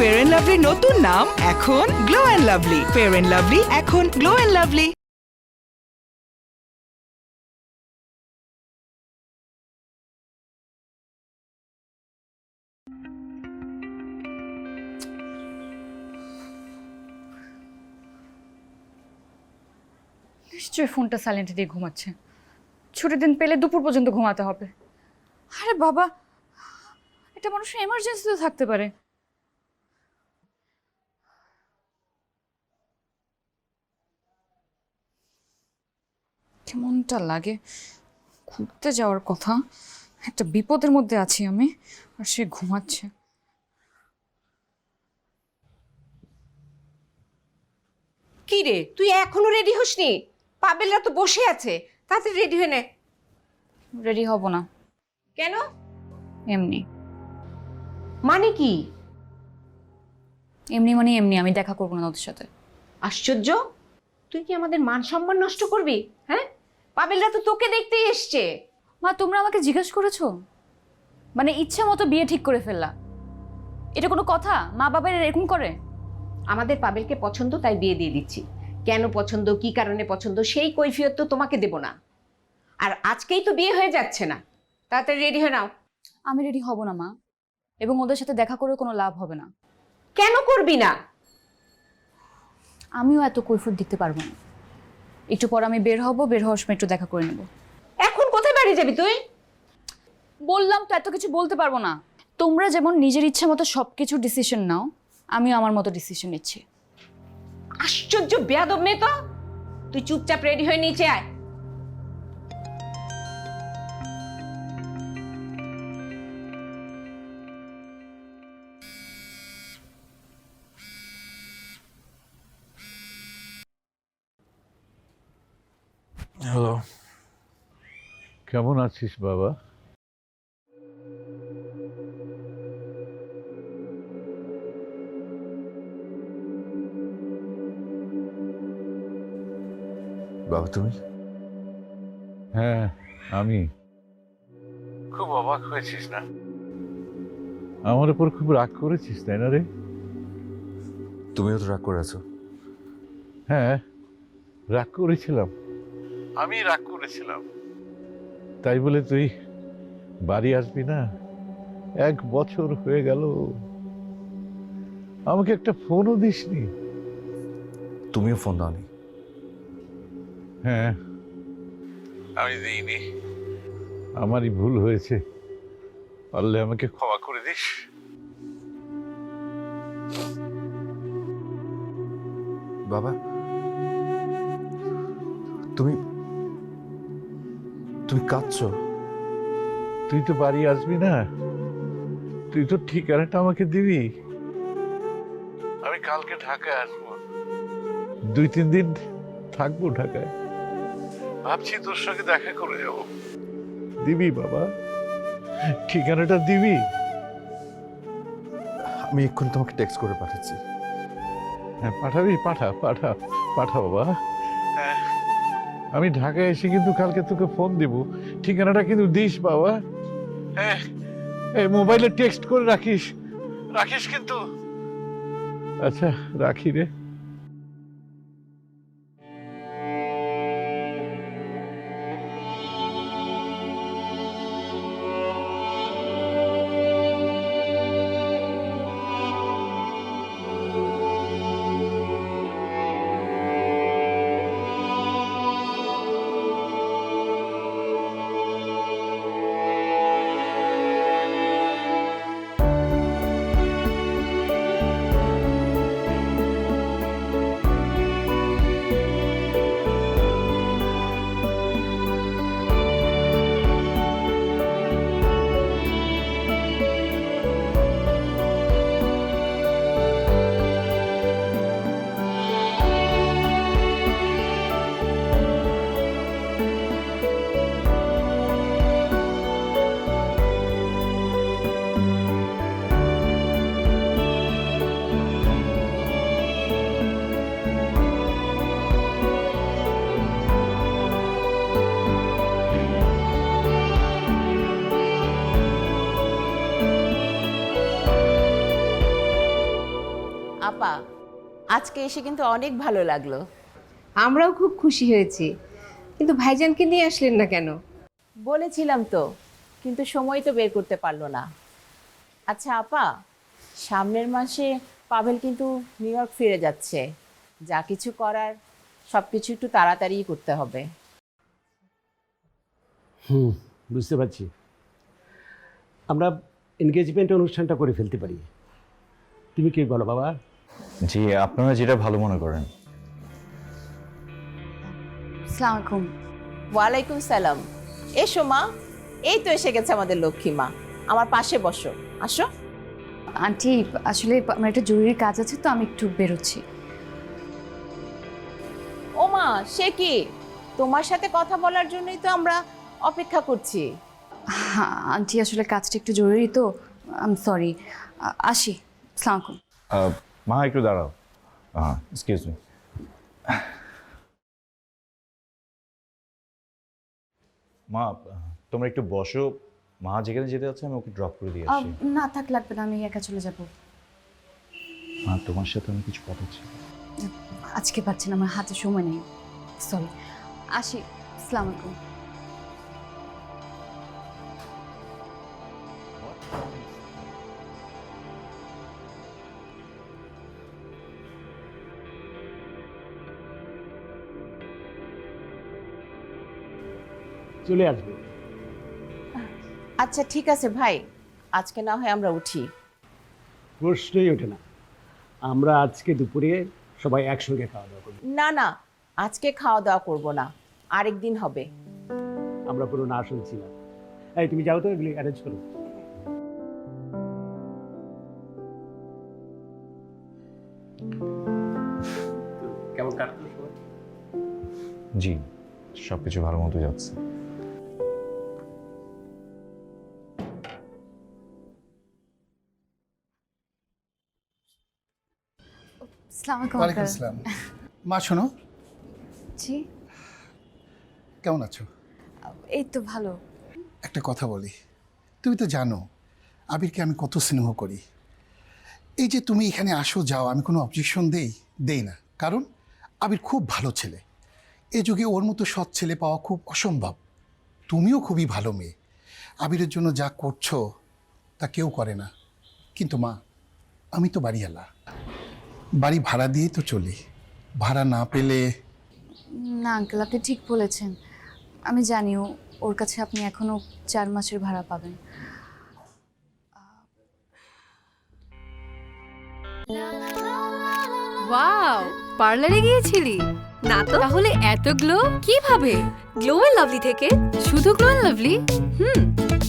Fair and lovely নতুন নাম এখন glow and lovely. Fair and lovely এখন গ্লো অ্যান্ড লাভলি। নিশ্চয়ই ফোনটা সাইলেন্টে দিয়ে ঘুমাচ্ছে। ছুটির দিন পেলে দুপুর পর্যন্ত ঘুমাতে হবে। আরে বাবা, এটা মানুষের এমার্জেন্সি তো থাকতে পারে। কেমনটা লাগে, ঘুরতে যাওয়ার কথা, একটা বিপদের মধ্যে আছি আমি, আর সে ঘুমাচ্ছে। কি রে, তুই এখনো রেডি হসনি? পাবেলরা তো বসে আছে, তাড়াতাড়ি রেডি হয়ে নে। রেডি হব না। কেন? এমনি মানে কি? এমনি মানে এমনি, আমি দেখা করবো না ওদের সাথে। আশ্চর্য, তুই কি আমাদের মান সম্মান নষ্ট করবি? হ্যাঁ, পাবেলরা তো তোকে দেখতেই এসছে। মা, তোমরা আমাকে জিজ্ঞেস করেছো? মানে ইচ্ছে মতো বিয়ে ঠিক করে ফেললা, এটা কোনো কথা? মা বাবার এরকম করে? আমাদের পাবেলকে পছন্দ তাই বিয়ে দিয়ে দিচ্ছি। কেন পছন্দ, কি কারণে পছন্দ, সেই কৈফিয়ত তো তোমাকে দেব না। আর আজকেই তো বিয়ে হয়ে যাচ্ছে না, তাড়াতাড়ি রেডি হয়ে নাও। আমি রেডি হব না মা, এবং ওদের সাথে দেখা করে কোনো লাভ হবে না। কেন করবি না? আমিও এত কৈফিয়ত দিতে পারবো না। একটু পর আমি বের হব, বের হওয়ার সময় একটু দেখা করে নেব। এখন কোথায় বাড়ি যাবি তুই? বললাম তো এত কিছু বলতে পারবো না। তোমরা যেমন নিজের ইচ্ছে মতো সবকিছু ডিসিশন নাও, আমিও আমার মতো ডিসিশন নিচ্ছি। আশ্চর্য বেয়াদব মেয়ে তো। তুই চুপচাপ রেডি হয়ে নিচে আয়। হ্যালো, কেমন আছিস বাবা? বাবা তুমি? হ্যাঁ আমি। খুব অবাক হয়েছিস না? আমার উপর খুব রাগ করেছিস তাই না রে? তুমিও তো রাগ করে আছো। হ্যাঁ, রাগ করেছিলাম, আমি রাগ করেছিলাম। তাই বলে তুই বাড়ি আসবি না? 1 বছর হয়ে গেল, আমাকে একটা ফোনও দিসনি। তুমিও ফোন দাওনি। হ্যাঁ, আমি দিইনি, আমারই ভুল হয়েছে। পারলে আমাকে ক্ষমা করে দিস। বাবা তুমি তুমি কাঁদছো? তুই তো বাড়ি আসবি না, তুই তো ঠিকানাটা আমাকে দিবি। আমি কালকে ঢাকায় আসবো, 2-3 দিন থাকবো ঢাকায়। ভাবছি তোর সঙ্গে দেখা করে যাব। দিবি বাবা, ঠিকানাটা দিবি? আমি এক্ষুনি তোমাকে টেক্সট করে পাঠাচ্ছি। হ্যাঁ পাঠাবি, পাঠা পাঠা পাঠা বাবা। হ্যাঁ, আমি ঢাকায় এসে কিন্তু কালকে তোকে ফোন দিব, ঠিকানাটা কিন্তু দিস বাবা। হ্যাঁ, এই মোবাইলে টেক্সট করে রাখিস, রাখিস কিন্তু। আচ্ছা রাখি রে। আপা, আজকে এসে কিন্তু অনেক ভালো লাগলো। আমরাও খুব খুশি হয়েছি, কিন্তু ভাইজানকে নিয়ে আসলেন না কেন? বলেছিলাম তো, কিন্তু সময় তো বের করতে পারলো না। আচ্ছা আপা, সামনের মাসে পাভেল কিন্তু নিউ ইয়র্ক ফিরে যাচ্ছে। যা কিছু করার সব কিছু একটু তাড়াতাড়ি করতে হবে। বুঝতে পারছি। আমরা এনগেজমেন্ট অনুষ্ঠানটা করে ফেলতে পারি। তুমি কি বলো বাবা? জি, আপনারা যেটা ভালো মনে করেন। আসসালামু আলাইকুম। ওয়ালাইকুম সালাম। এসো মা, এই তো এসে গেছে আমাদের লক্ষ্মী মা। আমার পাশে বসো, আসো। আন্টি, আসলে আমার একটা জরুরি কাজ আছে, তো আমি একটু বেরোচ্ছি। ও মা, সে কি? তোমার সাথে কথা বলার জন্যই তো আমরা অপেক্ষা করছি। হ্যাঁ আন্টি, আসলে কাজটা একটু জরুরি, তো আই এম সরি। আসি। আসসালামু আলাইকুম। মা একটু দাঁড়াও। Excuse me. মা, তোমরা একটু বসো। মা যেখানে যেতে যাচ্ছে আমি ওকে ড্রপ করে দিয়ে আসি। না থাক, লাগবে না, আমি একা চলে যাব। মা, তোমার সাথে আমি কিছু কথা ছিল। আজকে পাচ্ছি না, আমার হাতে সময় নেই। সরি। আসি। আসসালামু আলাইকুম। চলে আসবে। আচ্ছা ঠিক আছে ভাই, আজকে না হয় আমরা উঠি। প্রশ্নই ওঠে না। আমরা আজকে দুপুরে সবাই একসঙ্গে খাওয়া দাওয়া করবো। না না, আজকে খাওয়া দাওয়া করব না, আরেকদিন হবে। আমরা পুরো না শুনছি না। এই তুমি যাও তো, এগুলি অ্যারেঞ্জ করো। কেমন কাটলো সবাই? জি, সবকিছু ভালো মতো যাচ্ছে। আসসালামু আলাইকুম। ওয়ালাইকুম আঙ্কেল। আসসালাম। মা শোনো, জি। কেমন আছো? এই তো ভালো। একটা কথা বলি, তুমি তো জানো আবিরকে আমি কত স্নেহ করি। এই যে তুমি এখানে আসো যাও, আমি কোনো অবজেকশন দেই না, কারণ আবির খুব ভালো ছেলে। এ যুগে ওর মতো সৎ ছেলে পাওয়া খুব অসম্ভব। তুমিও খুবই ভালো মেয়ে, আবিরের জন্য যা করছো তা কেউ করে না। কিন্তু মা, আমি তো বাড়িওয়ালা, বাড়ি ভাড়া দিয়ে তো চলি। ভাড়া না পেলে না আঙ্কেল, আপনি ঠিক বলেছেন। আমি জানি ওর কাছে আপনি এখনো 4 মাসের ভাড়া পাবেন। ওয়াও, পার্লারে গিয়েছিলি? না তো। তাহলে এত গ্লো কিভাবে? গ্লো এন্ড লাভলি থেকে। শুধু গ্লো এন্ড লাভলি?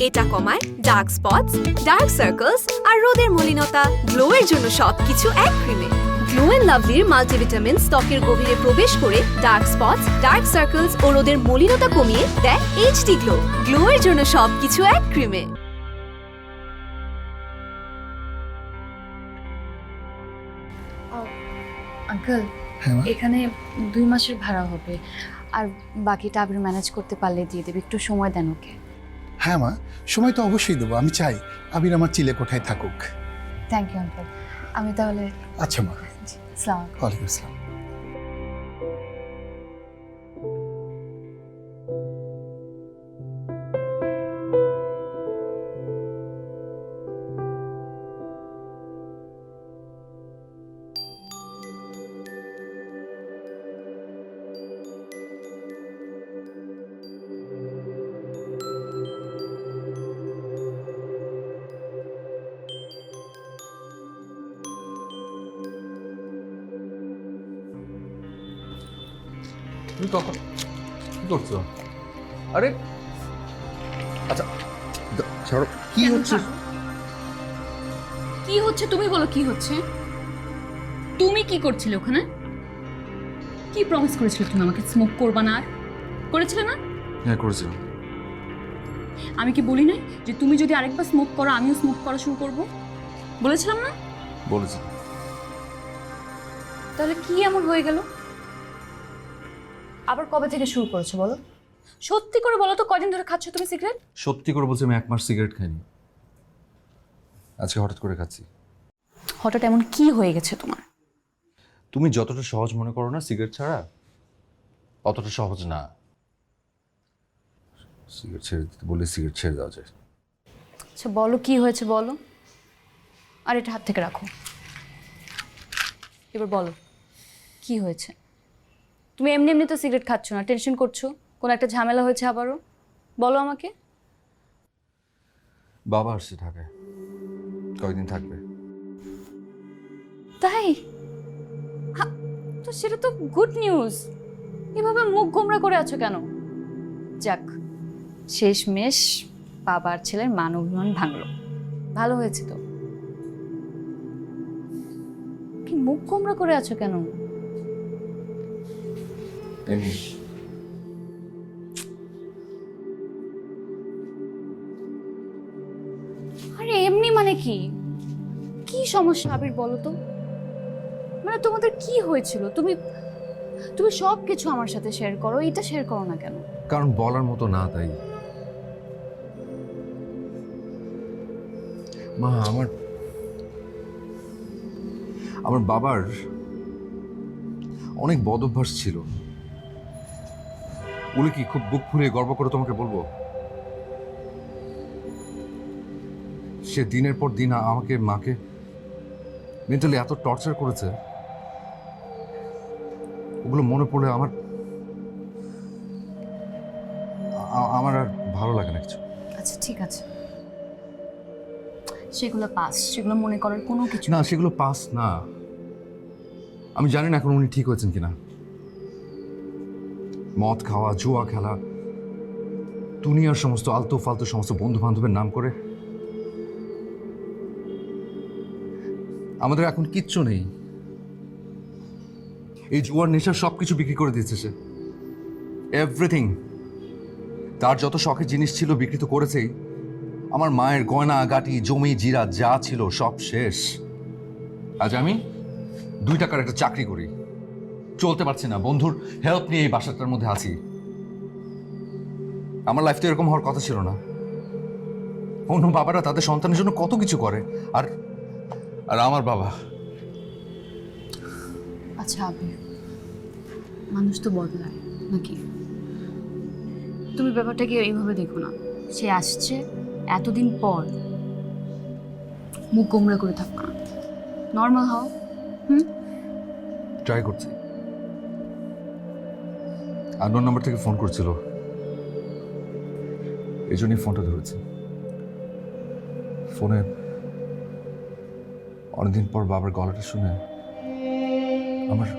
এটা কমায় ডার্ক স্পটস, ডার্ক সার্কেলস আর রোদের মলিনতা। গ্লো এর জন্য সবকিছু এক ক্রিমে। গ্লো এন্ড লাভলির মাল্টিভিটামিন ত্বকের গভীরে প্রবেশ করে ডার্ক স্পটস, ডার্ক সার্কেলস ও রোদের মলিনতা কমিয়ে দেয় এইচডি গ্লো। গ্লো এর জন্য সবকিছু এক ক্রিমে। আঙ্কেল, হ্যাঁ মা? এখানে 2 মাসের ভাড়া হবে, আর বাকিটা আপনি ম্যানেজ করতে পারলে দিয়ে দেবে। একটু সময় দেন ওকে। হ্যাঁ মা, সময় তো অবশ্যই দেবো। আমি চাই আবির আমার চিলে কোঠায় থাকুক। Thank you uncle. আমি তাহলে আচ্ছা মা। জি, আসসালামু আলাইকুম। ওয়ালাইকুম আসসালাম। তুমি কখন কি করছো? আরে আচ্ছা, ছাড়ো। কি হচ্ছে? কি হচ্ছে তুমি বলো, কি হচ্ছে? তুমি কি করছিলে ওখানে? কি প্রমিস করেছিলে তুমি আমাকে, স্মোক করবা না? আর করেছিলে না? হ্যাঁ করেছিলাম। আমি কি বলি নাই যে তুমি যদি আরেকবার স্মোক করো আমিও স্মোক করা শুরু করব? বলেছিলাম না? বলেছি। তাহলে কি এমন হয়ে গেল? আবার কবে থেকে শুরু করেছো বলো? সত্যি করে বলো তো, কদিন ধরে খাচ্ছ তুমি সিগারেট? সত্যি করে বলছি, আমি 1 মাস সিগারেট খাইনি। আজকে হঠাৎ করে খাচ্ছি। হঠাৎ এমন কি হয়ে গেছে তোমার? তুমি যতটা সহজ মনে করো না সিগারেট ছাড়া, অতটা সহজ না। সিগারেট ছেড়ে দিতে বলে সিগারেট ছেড়ে দেওয়া যায়। আচ্ছা বলো কি হয়েছে বলো, আর এটা হাত থেকে রাখো। এবার বলো কি হয়েছে। তুমি এমনি এমনি তো সিগারেট খাচ্ছ না, টেনশন করছো, কোনো একটা ঝামেলা হয়েছে আবারও, বলো আমাকে। বাবা আসছে ঢাকায়, কয়েকদিন থাকবে। তাই? তো সেটা তো গুড নিউজ। এভাবে মুখ গোমরা করে আছো কেন? যাক, শেষমেশ বাবার ছেলের মান অভিমান ভাঙলো, ভালো হয়েছে তো। কি মুখ গোমরা করে আছো কেন? এমনি আরে এমনি মানে কি? কি সমস্যা আবির বলো তো? মানে তোমাদের কি হয়েছিল? তুমি তুমি সব কিছু আমার সাথে শেয়ার করো, এটা শেয়ার করো না কেন? কারণ বলার মতো না, তাই। মা, আমার বাবার অনেক বদ অভ্যাস ছিল। বলে কি খুব বুক ফুলিয়ে গর্ব করে তোমাকে বলবো, সে দিনের পর দিন আমাকে মাকে মেন্টালি এত টর্চার করেছে, ওগুলো মনে পড়লে আমার আর ভালো লাগে না কিছু। আচ্ছা ঠিক আছে, সেগুলো পাস, সেগুলো মনে করার কোনো কিছু না, সেগুলো পাস না। আমি জানি না এখন উনি ঠিক হয়েছেন কিনা। মদ খাওয়া, জুয়া খেলা, দুনিয়ার সমস্ত আলতু ফালতু সমস্ত বন্ধু বান্ধবের নাম করে আমাদের এখন কিচ্ছু নেই। এই জুয়ার নেশা সবকিছু বিক্রি করে দিয়েছে সে, এভরিথিং। তার যত শখের জিনিস ছিল বিক্রি তো করেছেই। আমার মায়ের গয়না গাটি, জমি জিরা যা ছিল সব শেষ। আজ আমি 2 টাকার একটা চাকরি করি, চলতে পারছি না, বন্ধুর হেল্প নিয়ে এই বাসাটার মধ্যে আছি। আমার লাইফ তো এরকম হওয়ার কথা ছিল না। অন্য বাবারা তাদের সন্তানের জন্য কত কিছু করে, আর আর আমার বাবা। আচ্ছা আবির, মানুষ তো বদলায় নাকি? তুমি ব্যাপারটাকে এইভাবে দেখো না। সে আসছে এতদিন পর, মুখ গোমরা করে থাকো না, নর্মাল হও। ট্রাই করছি। আননোন নাম্বার থেকে ফোন করছিল, এই জন্যই ফোনটা ধরেছি। ফোনে অনেকদিন পর বাবার গলাটা শুনে আমার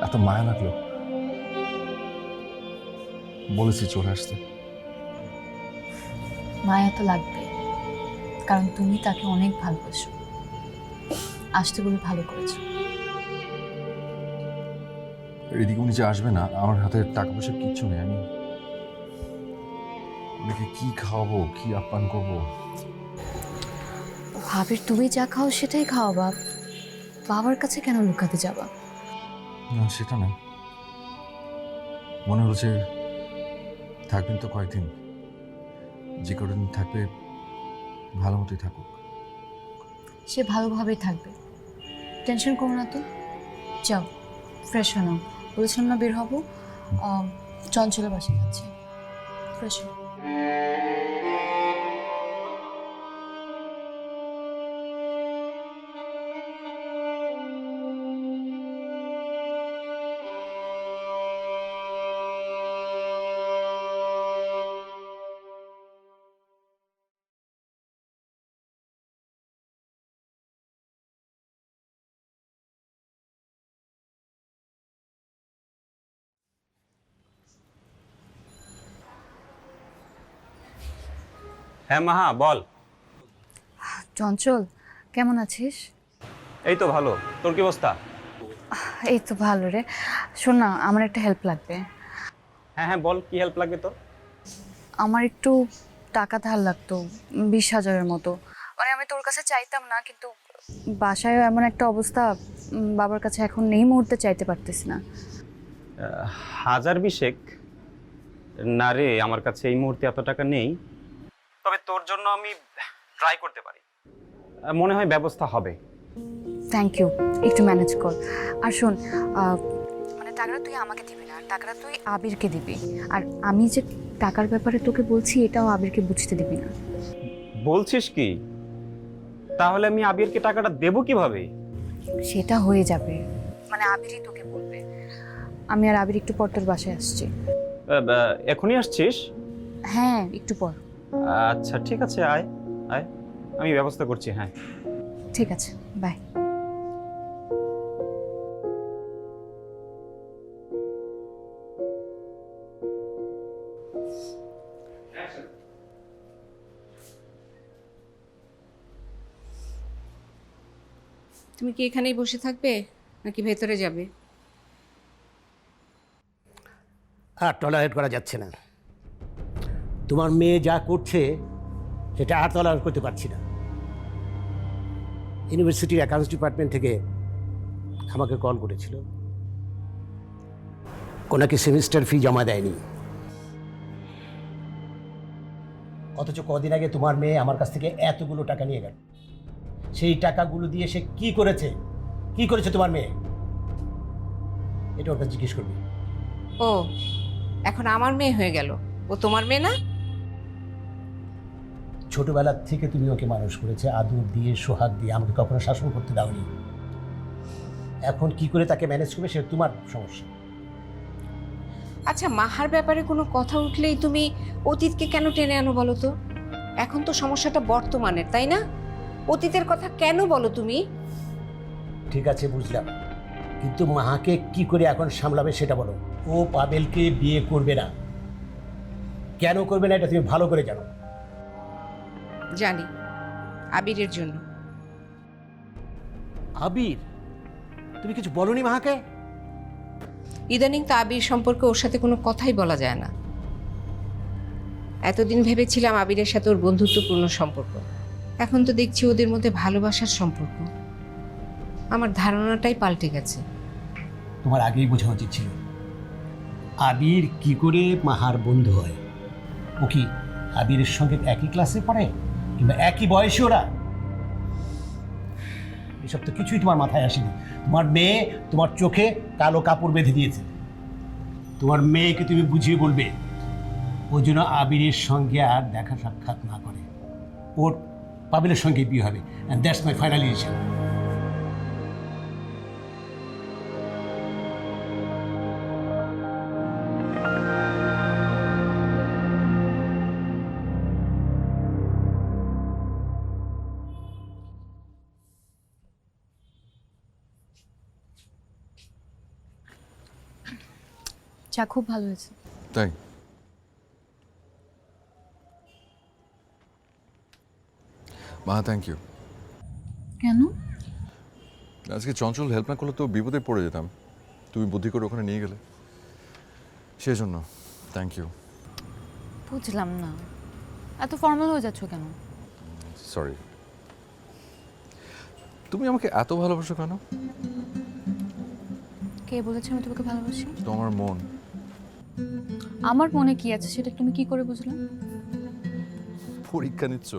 এত মায়া লাগলো, বলেছি চলে আসতে। মায়া তো লাগবে, কারণ তুমি তাকে অনেক ভালোবাসো। আসতে বলে ভালো করেছো। এদিকে উনি যে আসবে না, আমার হাতে টাকা পয়সা কিচ্ছু নেই। আমি ওনাকে কি খাওয়াবো, কি আপ্যায়ন করবো? ভাবির তুমি যা খাও সেটাই খাও বাপ, বাবার কাছে কেন লুকাতে যাবা? না, সেটা না। মনে হচ্ছে থাকবেন তো কয়েকদিন, যে কদিন থাকবে ভালো মতোই থাকুক। সে ভালোভাবেই থাকবে, টেনশন করো না তো। যাও ফ্রেশ হয়ে নাও, বলেছিলাম না বের হবো। চঞ্চলের বাসায় যাচ্ছে, ফ্রেশ হও। হ্যাঁ মাহা, বল। চঞ্চল কেমন আছিস? এই তো ভালো, তোর কি অবস্থা? এই তো ভালো রে। শোন না, আমার একটা হেল্প লাগবে। হ্যাঁ হ্যাঁ বল, কি হেল্প লাগবে তোর? আমার একটু টাকা ধার লাগতো, 20,000-এর মতো। মানে আমি তোর কাছে চাইতাম না, কিন্তু বাসায় এমন একটা অবস্থা, বাবার কাছে এখন নেই মুহূর্তে চাইতে পারতেছি না। 1,000-20 না রে, আমার কাছে এই মুহূর্তে এত টাকা নেই। তবে তোর জন্য আমি ট্রাই করতে পারি, মনে হয় ব্যবস্থা হবে। থ্যাংক ইউ, একটু ম্যানেজ কর। আর শোন, মানে টাকাটা তুই আমাকে দিবি না, টাকাটা তুই আবিরকে দিবি। আর আমি যে টাকার ব্যাপারে তোকে বলছি এটাও আবিরকে বুঝতে দিবি না। বলছিস কি? তাহলে আমি আবিরকে টাকাটা দেবো কিভাবে? সেটা হয়ে যাবে, মানে আবিরই তোকে বলবে। আমি আর আবির একটু পর তোর বাসায় আসছি। এখনই আসছিস? হ্যাঁ, একটু পর। আচ্ছা ঠিক আছে, আয় আয়, আমি ব্যবস্থা করছি। হ্যাঁ ঠিক আছে, বাই। তুমি কি এখানেই বসে থাকবে নাকি ভেতরে যাবে? আর টলারেট করা যাচ্ছে না। তোমার মেয়ে যা করছে সেটা আর টলারেট করতে পারছি না। ইউনিভার্সিটির অ্যাকাউন্টস ডিপার্টমেন্ট থেকে আমাকে কল করেছিল, ওনাকে সেমিস্টার ফি জমা দেয়নি। অথচ কদিন আগে তোমার মেয়ে আমার কাছ থেকে এতগুলো টাকা নিয়ে গেল। সেই টাকাগুলো দিয়ে সে কি করেছে, কি করেছে তোমার মেয়ে, এটা ওটা জিজ্ঞেস করবি। ও, এখন আমার মেয়ে হয়ে গেল, ও তোমার মেয়ে না? ছোটবেলা থেকে তুমি ওকে মানুষ করেছে, আদর দিয়ে সোহাগ দিয়ে, আমাকে কখনো শাসন করতে দাওনি। এখন কি করে তাকে ম্যানেজ করবে সেটা তোমার সমস্যা। আচ্ছা, মাহার ব্যাপারে কোনো কথা উঠলেই তুমি অতীতকে কেন টেনে আনো বলো তো? এখন তো সমস্যাটা বর্তমানের, তাই না? অতীতের কথা কেন বলো তুমি? ঠিক আছে, বুঝলাম, কিন্তু মাহাকে কি করে এখন সামলাবে সেটা বলো। ও পাবেলকে বিয়ে করবে না। কেন করবে না এটা তুমি ভালো করে জানো। জানি, আবিরের জন্য। আবির? তুমি কিছু বলনি মাহাকে? ইদানিং তো আবির সম্পর্কে ওর সাথে কোনো কথাই বলা যায় না। এতদিন ভেবেছিলাম আবিরের সাথে ওর বন্ধুত্বপূর্ণ সম্পর্ক, এখন তো দেখছি ওদের মধ্যে ভালোবাসার সম্পর্ক। আমার ধারণাটাই পাল্টে গেছে। তোমার আগেই বোঝা উচিত ছিল। আবির কি করে মাহার বন্ধু হয়? ও কি আবিরের সঙ্গে একই ক্লাসে পড়ে কিংবা একই বয়সী ওরা? এসব তো কিছুই তোমার মাথায় আসেনি। তোমার মেয়ে তোমার চোখে কালো কাপড় বেঁধে দিয়েছে। তোমার মেয়েকে তুমি বুঝিয়ে বলবে ও যেন আবিরের সঙ্গে আর দেখা সাক্ষাৎ না করে। ওর পাবেলের সঙ্গে বিয়ে হবে, and that's my final decision. চা খুব ভালো হয়েছে। তাই? মা, থ্যাংক ইউ। কেন? আজকে চঞ্চল হেল্প না করলে তো বিপদে পড়ে যেতাম। তুমি বুদ্ধি করে ওখানে নিয়ে গেলে, সেই জন্য থ্যাংক ইউ। বুঝলাম না, এত ফর্মাল হয়ে যাচ্ছ কেন? সরি। তুমি আমাকে এত ভালোবাসো কেন? কে বলেছে আমি তোমাকে ভালোবাসি? তোমার মন। আমার মনে কি আছে সেটা তুমি কি করে বুঝলে? পরীক্ষা নিচ্ছ?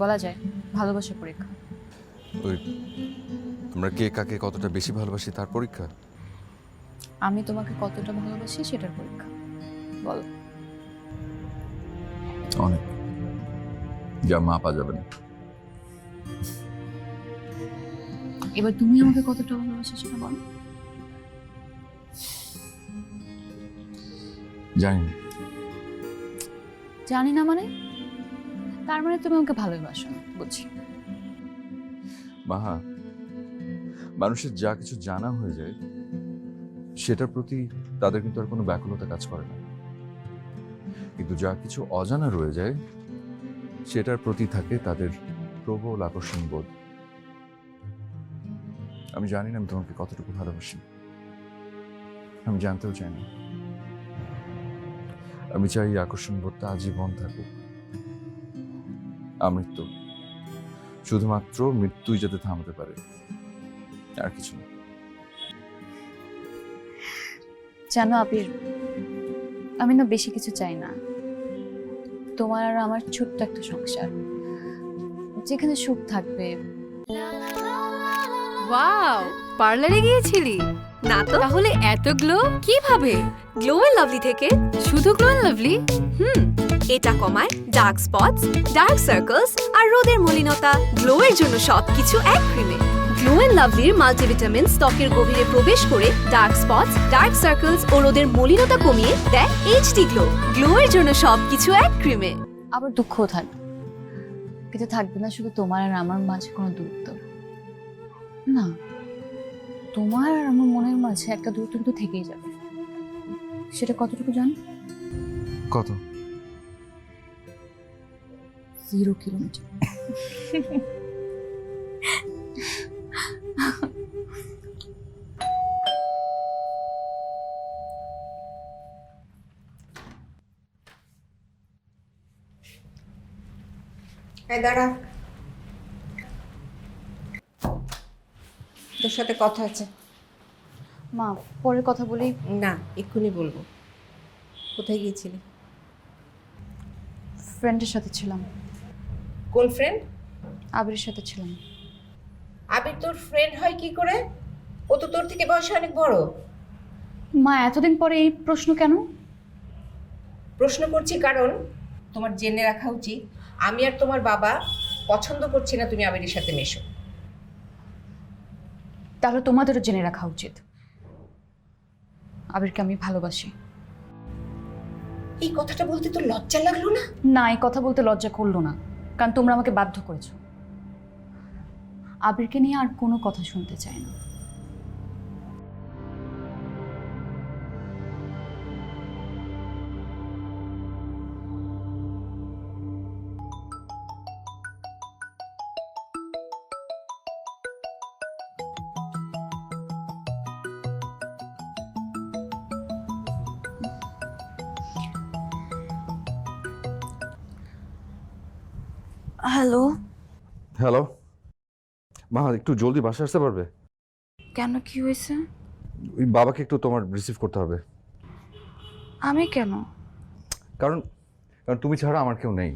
বলা যায় ভালোবাসার পরীক্ষা। ওই আমরা কে কাকে কতটা বেশি ভালোবাসি তার পরীক্ষা? আমি তোমাকে কতটা ভালোবাসি সেটার পরীক্ষা। বলো। অনেক, যা মাপা যাবে না। এবার তুমি আমাকে কতটা ভালোবাসো সেটা বলো। জানি না। জানি না মানে? তার মানে তুমি আমাকে ভালোবাসো না, বুঝছি। মাহা, মানুষের যা কিছু জানা হয়ে যায় সেটার প্রতি তাদের কিন্তু আর কোনো ব্যাকুলতা কাজ করে না, কিন্তু যা কিছু অজানা রয়ে যায় সেটার প্রতি থাকে তাদের প্রবল আকর্ষণ বোধ। আমি জানি না আমি তোমাকে কতটুকু ভালোবাসি, আমি জানতেও চাই না। আমি চাই এই আকর্ষণ বোধটা আজীবন থাকুক, আমৃত্যু, শুধুমাত্র মৃত্যুই যাতে থামাতে পারে, আর কিছু না। জানো আবির, আমি না বেশি কিছু চাই না। তোমার আর আমার ছোট্ট একটা সংসার, যেখানে সুখ থাকবে। ওয়াও, পার্লারে গিয়েছিলি? না তো। তাহলে এত গ্লো কিভাবে? গ্লো এন্ড লাভলি থেকে। শুধু গ্লো এন্ড লাভলি? এটা কমায় ডার্ক স্পটস, ডার্ক সার্কেলস আর রোদের মলিনতা। গ্লো এর জন্য সবকিছু এক ক্রিমে। গ্লো এন্ড লাভলির মাল্টিভিটামিন ত্বকের গভীরে প্রবেশ করে ডার্ক স্পটস, ডার্ক সার্কেলস ও রোদের মলিনতা কমিয়ে দেয় এইচডি গ্লো। গ্লো এর জন্য সবকিছু এক ক্রিমে। আবার দুঃখও থাকবে, কিন্তু থাকবে না শুধু তোমার আর আমার মাঝে কোনো দূরত্ব। না, তোমার আর আমার মনের মাঝে একটা দূরত্ব কিন্তু থেকেই যাবে। সেটা কতটুকু জানো? কত? 0 কিলোমিটার। দাঁড়া, তোর সাথে কথা আছে। মা, পরে কথা বলি। না, এক্ষুনি বলবো। কোথায় গিয়েছিলি? ফ্রেন্ডের সাথে ছিলাম। কোন ফ্রেন্ড? আবিরের সাথে ছিলাম। আবির তোর ফ্রেন্ড হয় কি করে? ও তো তোর থেকে বয়সে অনেক বড়। মা, এতদিন পরে এই প্রশ্ন কেন? প্রশ্ন করছি কারণ তোমার জেনে রাখা উচিত আমি আর তোমার বাবা পছন্দ করছি না তুমি আবিরের সাথে মেশো। তাহলে তোমাদেরও জেনে রাখা উচিত আবিরকে আমি ভালোবাসি। এই কথাটা বলতে তোর লজ্জা লাগলো না? না, এই কথা বলতে লজ্জা করলো না, কারণ তোমরা আমাকে বাধ্য করেছো। আবিরকে নিয়ে আর কোনো কথা শুনতে চাই না। হ্যালো। হ্যালো মা, একটু জলদি বাসায় আসতে পারবে? কেন, কি হয়েছে? ওই বাবাকে একটু তোমার রিসিভ করতে হবে। আমি কেন? কারণ কারণ তুমি ছাড়া আমার কেউ নেই।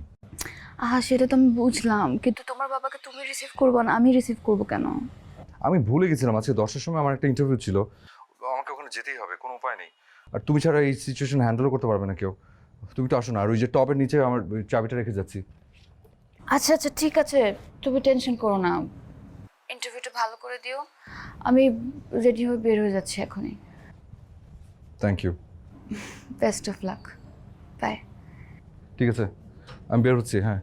সেটা তো আমি বুঝলাম, কিন্তু তোমার বাবাকে তুমি রিসিভ করবো না, আমি রিসিভ করবো কেন? আমি ভুলে গেছিলাম আজকে 10টার সময় আমার একটা ইন্টারভিউ ছিল, আমাকে ওখানে যেতেই হবে, কোনো উপায় নেই। আর তুমি ছাড়া এই সিচুয়েশন হ্যান্ডেলও করতে পারবে না কেউ। তুমি তো আসো না। আর ওই যে টবের নিচে আমার চাবিটা রেখে যাচ্ছি। আচ্ছা আচ্ছা, ঠিক আছে, তুমি টেনশন করো না। ইন্টারভিউটা ভালো করে দিও। আমি রেডি হয়ে বের হয়ে যাচ্ছি এখনই। Thank you. Best of luck. Bye. ঠিক আছে, আমি বের হচ্ছি। হ্যাঁ,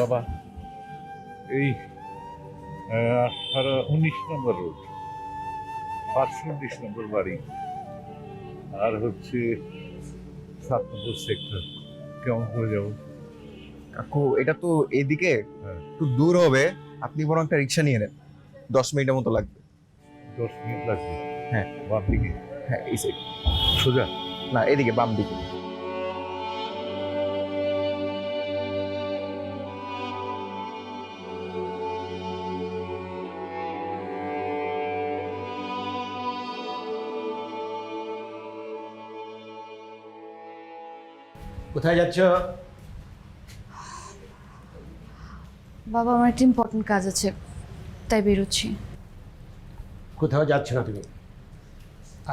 বাবা, এই 19 নম্বর রোড, 519 নম্বর বাড়ি, আর হচ্ছে 7 নম্বর সেক্টর। কেমন করে যাবো? কাকু, এটা তো এদিকে হ্যাঁ। একটু দূর হবে, আপনি বরং একটা রিক্সা নিয়ে নেন, 10 মিনিটের মতো লাগবে। 10 মিনিট লাগবে? হ্যাঁ। বাম দিকে? হ্যাঁ, এই সাইড। সোজা? না, এদিকে বাম দিকে। কোথায় যাচ্ছ? বাবা, আমার একটা ইম্পর্টেন্ট কাজ আছে, তাই বেরোচ্ছি। কোথাও যাচ্ছ না তুমি।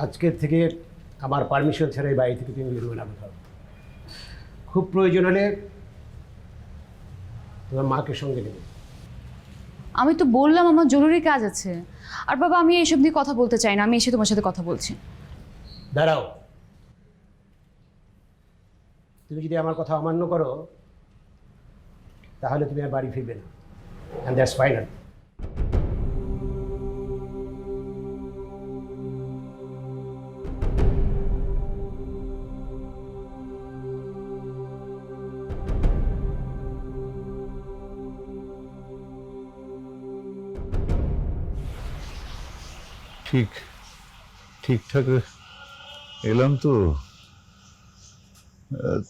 আজকের থেকে আমার পারমিশন ছাড়া এই বাড়ি থেকে তুমি বেরোবে না কোথাও। খুব প্রয়োজন হলে তোমার মাকে সঙ্গে নেবে। আমি তো বললাম আমার জরুরি কাজ আছে। আর বাবা, আমি এইসব নিয়ে কথা বলতে চাই না, আমি এসে তোমার সাথে কথা বলছি। দাঁড়াও, তুমি যদি আমার কথা অমান্য করো তাহলে তুমি আর বাড়ি ফিরবে না, অ্যান্ড দ্যাটস ফাইনাল। ঠিকঠাক এলাম তো?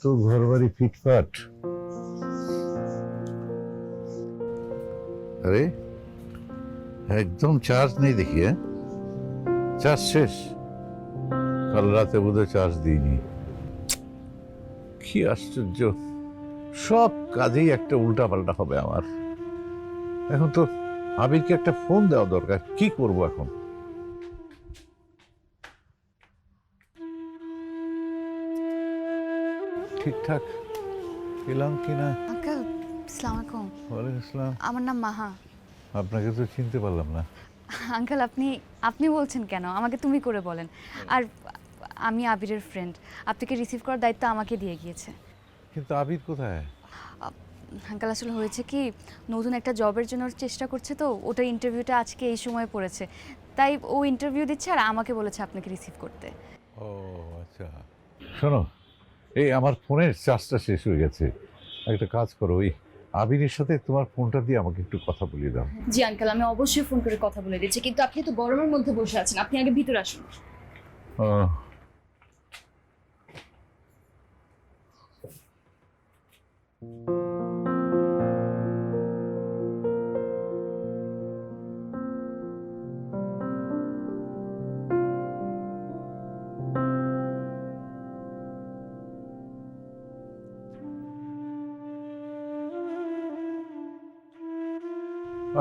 তো ঘর বাড়ি ফিটফাট? আরে একদম চার্জ নেই দেখি। চার্জ শেষ? কাল রাতে বোধহয় চার্জ দিইনি। কি আশ্চর্য, সব কাজেই একটা উল্টা পাল্টা হবে আমার। এখন তো আবিরকে একটা ফোন দেওয়া দরকার, কি করব এখন? ঠিকঠাক এলাম কিনা? আঙ্কেল আসসালামু আলাইকুম। ওয়ালাইকুম আসসালাম। আমার নাম মাহা। আপনাকে তো চিনতে পারলাম না। আঙ্কেল আপনি বলছেন কেন? আমাকে তুমি করে বলেন। আর আমি আবিরের ফ্রেন্ড, আপনাকে রিসিভ করার দায়িত্ব আমাকে দিয়ে গিয়েছে। কিন্তু আবির কোথায়? আঙ্কেল আসলে হয়েছে কি, নতুন একটা জবের জন্য চেষ্টা করছে, তো ওটার ইন্টারভিউটা আজকে এই সময় পড়েছে, তাই ও ইন্টারভিউ দিচ্ছে আর আমাকে বলেছে আপনাকে রিসিভ করতে। ও আচ্ছা, শোনো, এই আমার ফোনের চার্জটা শেষ হয়ে গেছে। একটা কাজ করো, ওই আবিরের সাথে তোমার ফোনটা দিয়ে আমাকে একটু কথা বলিয়ে দাও। জি আঙ্কেল, আমি অবশ্যই ফোন করে কথা বলে দিচ্ছি, কিন্তু আপনি তো গরমের মধ্যে বসে আছেন, আপনি আগে ভিতরে আসুন।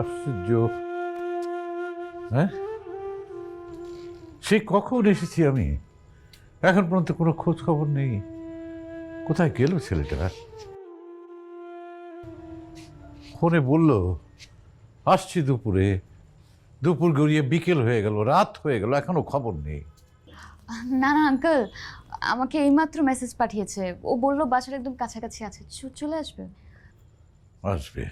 আশ্চর্য, হ্যাঁ সে কখন এসেছি আমি, এখন পর্যন্ত কোনো খোঁজ খবর নেই। কোথায় গেল ছেলেটা? ফোনে বলল আসছি দুপুরে, দুপুর গড়িয়ে বিকেল হয়ে গেল, রাত হয়ে গেল, এখনো খবর নেই। না না আঙ্কেল, আমাকে এইমাত্র মেসেজ পাঠিয়েছে, ও বলল বাসার একদম কাছাকাছি আছে, চলে আসবে। আসবে?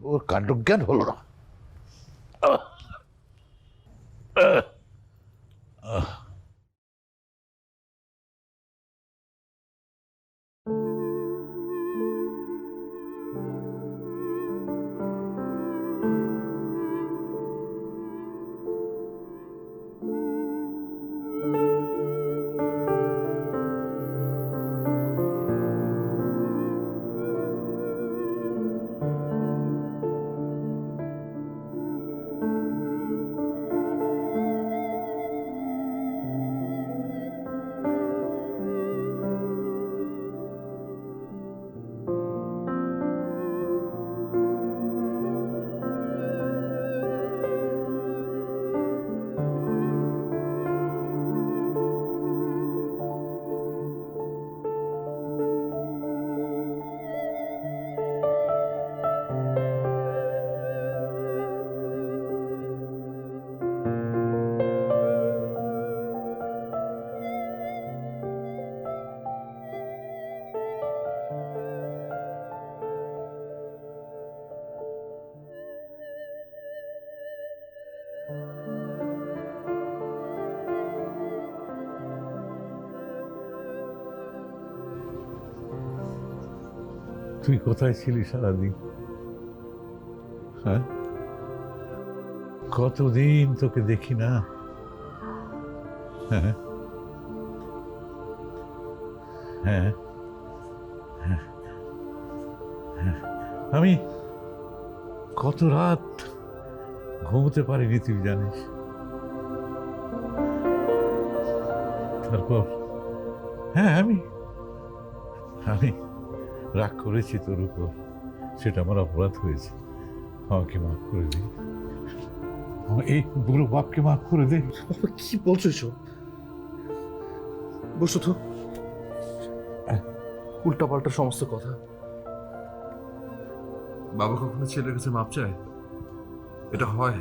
ওর কাণ্ডজ্ঞান হলো না। তুই কোথায় ছিলি সারাদিন? হ্যাঁ, কতদিন তোকে দেখি না। হ্যাঁ হ্যাঁ হ্যাঁ, আমি কত রাত ঘুমোতে পারিনি তুই জানিস। তারপর হ্যাঁ, আমি রাগ করেছি তোর উপর, সেটা আমার অপরাধ হয়েছে, আমাকে মাফ করে দে। এই বুড়ো বাপকে মাফ করে দে। কি বলছো এসব? বসো তো, উল্টা পাল্টা সমস্ত কথা। বাবা কখনো ছেলের কাছে মাপ চায়? এটা হয়?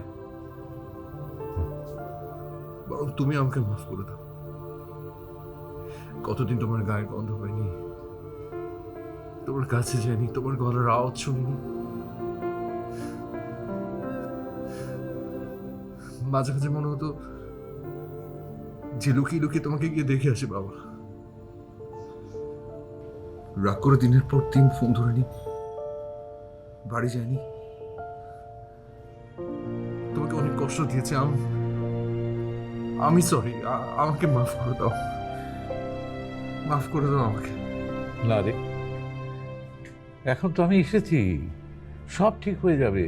বরং তুমি আমাকে মাফ করে দাও। কতদিন তোমার গায়ের গন্ধ পাইনি, তোমার কাছে যাইনি, তোমার গলার আওয়াজ শুনিনি। মাঝে মাঝে মনে হতো যে লুকিয়ে লুকিয়ে তোমাকে গিয়ে দেখে আসে বাবা। রাগ করে দিনের পর দিন ফোন ধরেনি, বাড়ি যায়নি, তোমাকে অনেক কষ্ট দিয়েছে। আমি সরি, আমাকে মাফ করে দাও, মাফ করে দাও আমাকে। না রে, এখন তো আমি এসেছি, সব ঠিক হয়ে যাবে,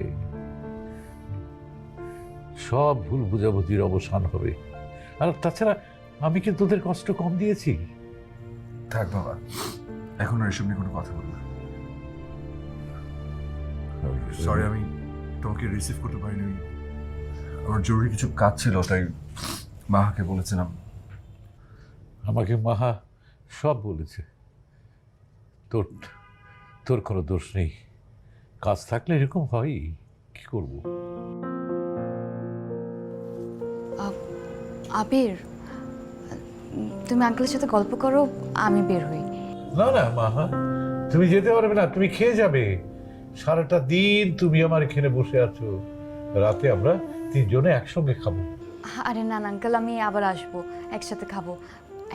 সব ভুল বুঝাবুঝির অবসান হবে। আর তাছাড়া আমি কি তোদের কষ্ট কম দিয়েছি? থাক বাবা, এখন আর এসব নিয়ে কোনো কথা বলবো না। সরি, আমি তোমাকে রিসিভ করতে পারিনি, আমার জরুরি কিছু কাজ ছিল, তাই মাকে বলেছিলাম। আমাকে মাহা সব বলেছে, তোর তোর কোনো দোষ নেই, কাজ থাকলে এরকম হয়, কি করব। আবির, তুমি আঙ্কেলের সাথে গল্প করো, আমি বের হই। না না মাহা, তুমি যেতে পারবে না, তুমি খেয়ে যাবে। সারাটা দিন তুমি আমার এখানে বসে আছো, রাতে আমরা তিনজনে একসঙ্গে খাবো। আরে না না আঙ্কেল, আমি আবার আসবো, একসাথে খাবো।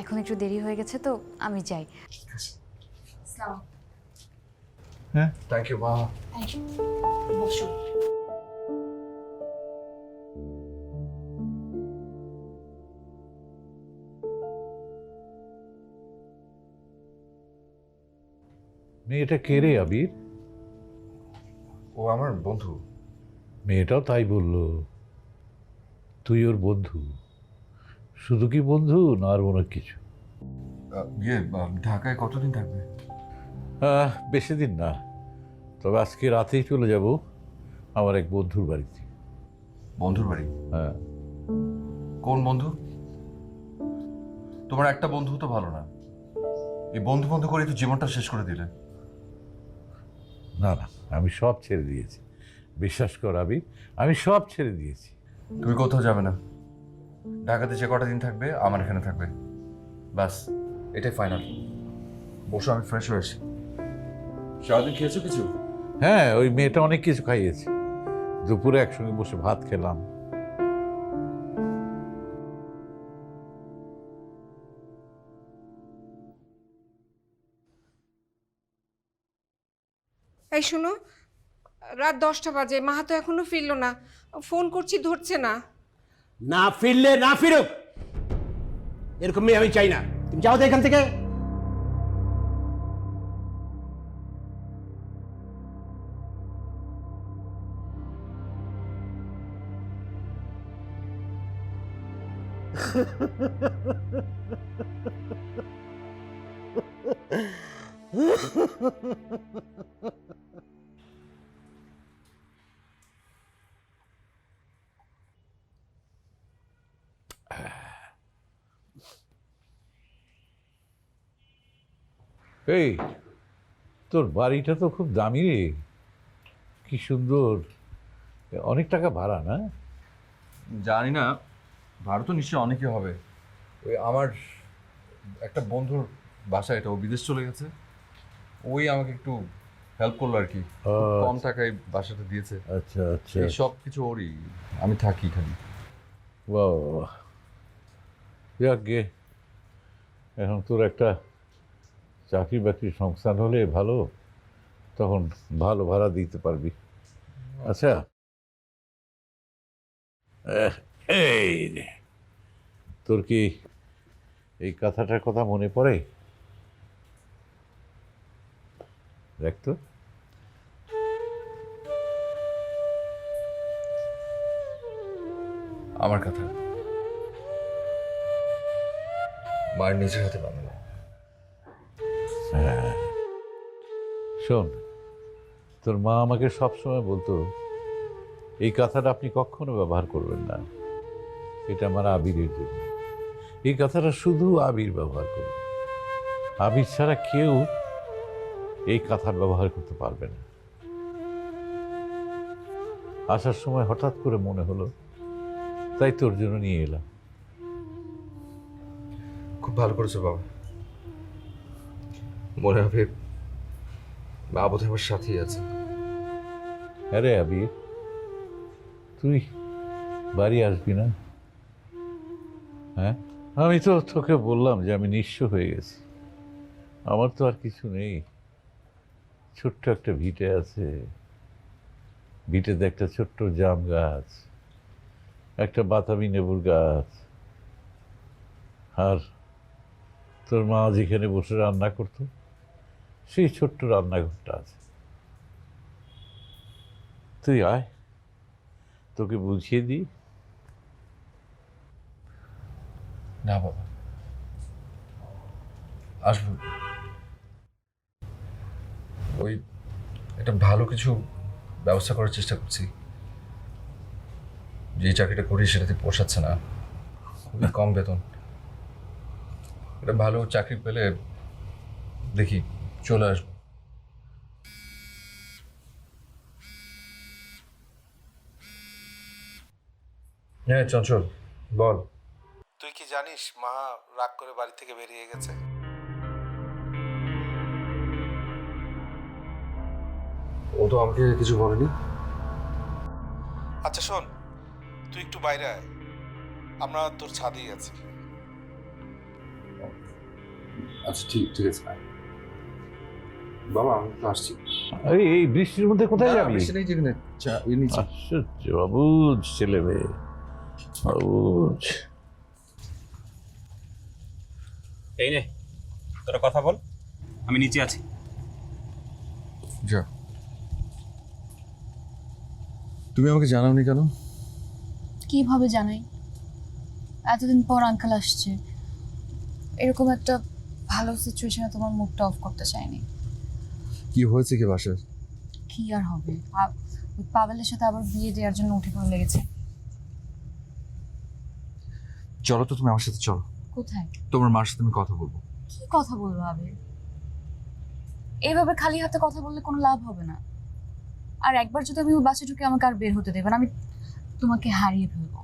এখন একটু দেরি হয়ে গেছে তো আমি যাই। হ্যাঁ, থ্যাংক ইউ মা। বসো। মেয়েটা কে রে আবির? ও আমার বন্ধু। মেয়েটাও তাই বললো, তুই ওর বন্ধু? শুধু কি বন্ধু, না আর অনেক কিছু? ঢাকায় কতদিন থাকবে? বেশি দিন না, তবে আজকে রাতেই চলে যাব আমার এক বন্ধুর বাড়িতে। বন্ধুর বাড়ি? হ্যাঁ। কোন বন্ধু? তোমার একটা বন্ধু তো ভালো না, এই বন্ধু বন্ধু করে তো জীবনটা শেষ করে দিলে। না না, আমি সব ছেড়ে দিয়েছি, বিশ্বাস কর আবির, আমি সব ছেড়ে দিয়েছি। তুমি কোথাও যাবে না, ঢাকাতে যে কটা দিন থাকবে আমার এখানে থাকবে, ব্যাস এটাই ফাইনাল। বসো, আমি ফ্রেশ হয়ে আসি। সারাদিন খেয়েছো কিছু? হ্যাঁ, ওই মেয়েটা অনেক কিছু খাইয়েছে, দুপুরে একসঙ্গে বসে ভাত খেলাম। এই শোনো, রাত 10টা বাজে, মাহা তো এখনো ফিরলো না, ফোন করছি ধরছে না। না ফিরলে না ফিরুক, এরকম মেয়ে আমি চাই না। তুমি যাও তো এখান থেকে। এই, তোর বাড়িটা তো খুব দামি রে, কি সুন্দর, অনেক টাকা ভাড়া না? জানি না, ভাড়া তো নিশ্চয়ই অনেকই হবে। ওই আমার একটা বন্ধুর বাসা, এটা ও বিদেশ চলে গেছে, ওই আমাকে একটু হেল্প করলো আর কি, কম টাকায় বাসাটা দিয়েছে। আচ্ছা আচ্ছা, এই সব কিছু ওরই, আমি থাকি এখানে। বাহ, যাক গে, এখন তোর একটা চাকরি বাকরির সংস্থান হলে ভালো, তখন ভালো ভাড়া দিতে পারবি। আচ্ছা, এই রে, তোর কি এই কথাটার কথা মনে পড়ে? দেখ তো। আমার কথা মায়ের নিজের হাতে বানানো। হ্যাঁ, শোন, তোর মা আমাকে সবসময় বলতো এই কথাটা আপনি কখনো ব্যবহার করবেন না, এটা আমার আবিরের জন্য। এই কথাটা শুধু আবির ব্যবহার করবে, আবির ছাড়া কেউ এই কথা ব্যবহার করতে পারবে না। আসার সময় হঠাৎ করে মনে হলো, তাই তোর জন্য নিয়ে এলাম। খুব ভালো করেছো বাবা, মনে হবে মা বোধহয় আমার সাথেই আছে। আরে আবির, তুই বাড়ি আসবি না? হ্যাঁ, আমি তো তোকে বললাম যে আমি নিঃস্ব হয়ে গেছি, আমার তো আর কিছু নেই, ছোট্ট একটা ভিটে আছে, ভিটেতে একটা ছোট্ট জাম গাছ, একটা বাতাবি লেবুর গাছ, আর তোর মা যেখানে বসে রান্না করতো সেই ছোট্ট রান্নাঘরটা আছে। তুই আয়, তোকে বুঝিয়ে দিই। না বাবা, আসবো। ওই একটা ভালো কিছু ব্যবস্থা করার চেষ্টা করছি। যে চাকরিটা করি সেটাতে পোষাচ্ছে না, খুবই কম বেতন। একটা ভালো চাকরি পেলে দেখি চলে আসবো। হ্যাঁ চঞ্চল, বল। তুই কি জানিস মা রাগ করে বাড়ি থেকে বেরিয়ে গেছে? ও তো আমাকে কিছু বলেনি। আচ্ছা শোন, তুই একটু বাইরে আয়, আমরা তোর ছাদেই আছি। আচ্ছা ঠিক আছে। বাবা আমি তো আসছি। এই বৃষ্টির মধ্যে কোথায় যাবি? বেশি নেই, যেখানে আশ্চর্য, অবুঝ ছেলে মেয়ে, অবুঝ। এই নে, তোরা কথা বল, আমি নিচে আছি। যা, তুমি আমাকে জানাওনি কেন? কিভাবে জানাই? এতদিন পর আঙ্কেল আসছে, এরকম একটা ভালো সিচুয়েশনে তোমার মুডটা অফ করতে চাইনি। কি হয়েছে কি বাসায়? কি আর হবে, ওই পাভেলের সাথে আবার বিয়ে দেওয়ার জন্য উঠে পড়ে লেগেছে। চলো তো, তুমি আমার সাথে চলো। কোথায়? তোমার মার সাথে আমি কথা বলবো। কি কথা বলবো আবির? এইভাবে খালি হাতে কথা বললে কোনো লাভ হবে না। আর একবার যদি আমি ওই বাসে ঢুকে, আমাকে আর বের হতে দেবে না, আমি তোমাকে হারিয়ে ফেলবো।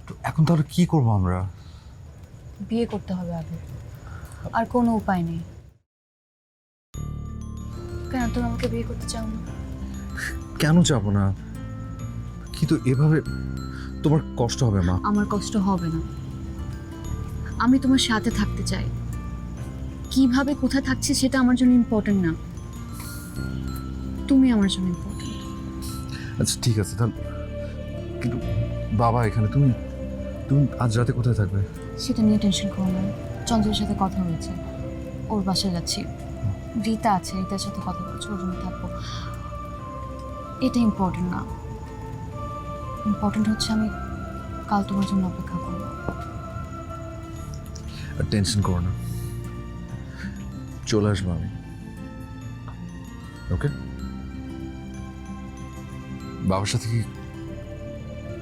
তো এখন তাহলে কি করবো আমরা? বিয়ে করতে হবে আবির, আর কোনো উপায় নেই। কেন তুমি আমাকে বিয়ে করতে চাও না? কেন যাবো না? কিন্তু এভাবে তোমার কষ্ট হবে মা। আমার কষ্ট হবে না, আমি তোমার সাথে থাকতে চাই। কিভাবে কোথায় থাকছি সেটা আমার জন্য ইম্পর্টেন্ট না, তুমি আমার জন্য ইম্পর্টেন্ট। আচ্ছা ঠিক আছে তাহলে, কিন্তু বাবা এখানে, তুমি আজ রাতে কোথায় থাকবে? সেটা নিয়ে টেনশন করো না, চন্দ্রের সাথে কথা হয়েছে, ওর বাসায় যাচ্ছি। রীতা আছে, রীতার সাথে কথা বলছি, ওর জন্য থাকবো। এটা ইম্পর্টেন্ট না, ইম্পর্টেন্ট হচ্ছে আমি কাল তোমার জন্য অপেক্ষা করবো। আর টেনশন করো না, চলে আসবো আমি। ওকে? বাবার সাথে কি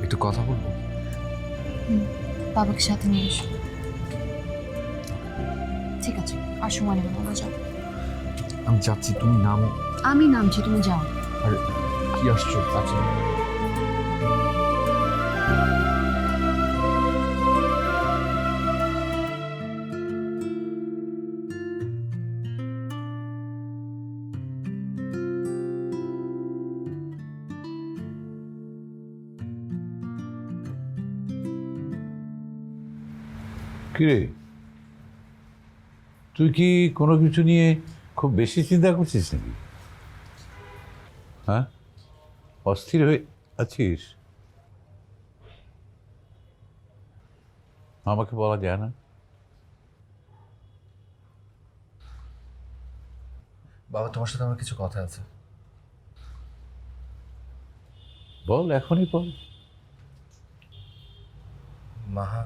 একটু কথা বলবো? বাবাকে সাথে নিয়ে এসো। ঠিক আছে, আর সময় নেব না, যাও। আমি যাচ্ছি, তুমি নামো। আমি নামছি, তুমি যাও। আরে কি আসছো? আচ্ছা কিরে, তুই কি কোনো কিছু নিয়ে খুব বেশি চিন্তা করছিস নাকি? হ্যাঁ, অস্থির হয়ে আছিস? আমাকে বলা যায় না? বাবা, তোমার সাথে আমার কিছু কথা আছে। বল, এখনই বল। মাহা,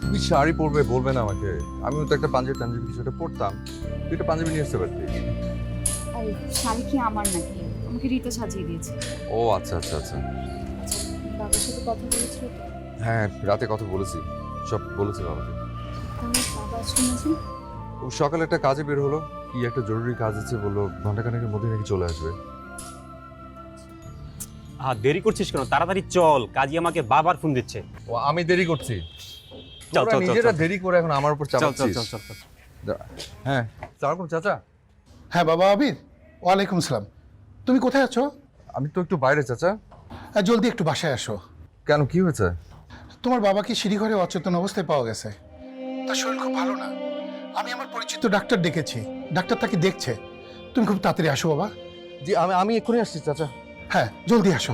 তুমি শাড়ি পরবে বলবে না আমাকে? আমিও তো একটা পাঞ্জাবি টাঞ্জাবি কিছু একটা পরতাম, তুই একটা পাঞ্জাবি নিয়ে আসতে পারতি। আরে শাড়ি কি আমার নাকি? আমাকে রিতা সাজিয়ে দিয়েছে। ও আচ্ছা আচ্ছা আচ্ছা। বাবার সাথে কথা বলেছিল তো? হ্যাঁ, রাতে কথা বলেছি, সব বলেছি বাবাকে। তাহলে বাবা শুনেছেন? ও সকালে একটা কাজে বের হলো, কি একটা জরুরি কাজ আছে বললো, ঘন্টাখানেকের মধ্যে নাকি চলে আসবে। দেরি করছিস কেন? তাড়াতাড়ি চল, কাজী আমাকে বাবার ফোন দিচ্ছে। ও আমি দেরি করছি? চল তোরা চল নিজেরা চল দেরি করে এখন আমার উপর চল চল চাপাচ্ছিস। চল চল চল। হ্যাঁ, সালাম চাচা। হ্যাঁ বাবা আবির, ওয়ালাইকুম সালাম। তুমি কোথায় আছো? আমি তো একটু বাইরে চাচা। জলদি একটু বাসায় আসো। কেন, কি হয়েছে? তোমার বাবাকে সিঁড়িঘরে অচেতন অবস্থায় পাওয়া গেছে। তার শরীর খুব ভালো না। আমি আমার পরিচিত ডাক্তার ডেকেছি, ডাক্তার তাকে দেখছে। তুমি খুব তাড়াতাড়ি আসো বাবা। জি আমি এক্ষুনি আসছি চাচা। হ্যাঁ জলদি আসো।